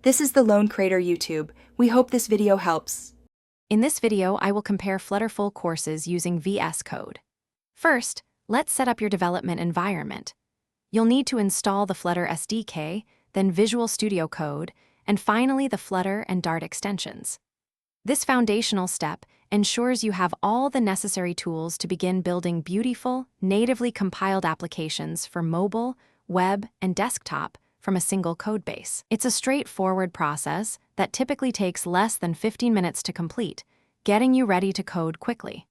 This is the Lone Creator YouTube. We hope this video helps. In this video, I will compare Flutter full courses using VS Code. First, let's set up your development environment. You'll need to install the Flutter SDK, then Visual Studio Code, and finally the Flutter and Dart extensions. This foundational step ensures you have all the necessary tools to begin building beautiful, natively compiled applications for mobile, web, and desktop from a single codebase. It's a straightforward process that typically takes less than 15 minutes to complete, getting you ready to code quickly.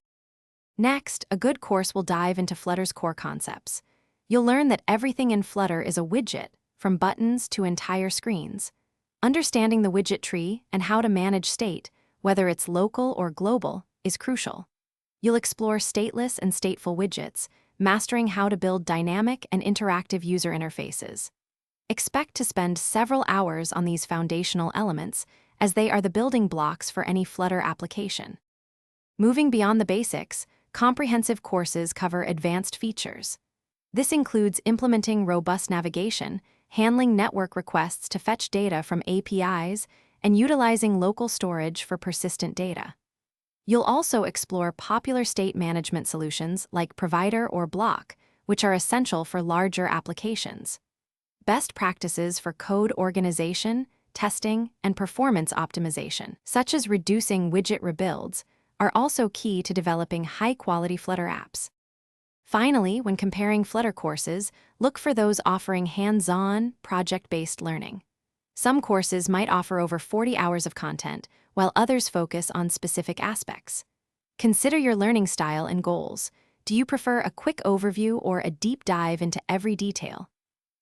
Next, a good course will dive into Flutter's core concepts. You'll learn that everything in Flutter is a widget, from buttons to entire screens. Understanding the widget tree and how to manage state, whether it's local or global, is crucial. You'll explore stateless and stateful widgets, mastering how to build dynamic and interactive user interfaces. Expect to spend several hours on these foundational elements, as they are the building blocks for any Flutter application. Moving beyond the basics, comprehensive courses cover advanced features. This includes implementing robust navigation, handling network requests to fetch data from APIs, and utilizing local storage for persistent data. You'll also explore popular state management solutions like Provider or Block, which are essential for larger applications. Best practices for code organization, testing, and performance optimization, such as reducing widget rebuilds, are also key to developing high-quality Flutter apps. Finally, when comparing Flutter courses, look for those offering hands-on, project-based learning. Some courses might offer over 40 hours of content, while others focus on specific aspects. Consider your learning style and goals. Do you prefer a quick overview or a deep dive into every detail?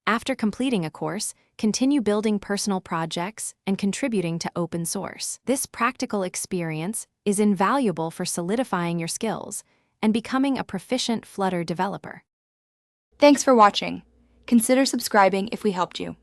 After completing a course, continue building personal projects and contributing to open source. This practical experience is invaluable for solidifying your skills and becoming a proficient Flutter developer. Thanks for watching. Consider subscribing if we helped you.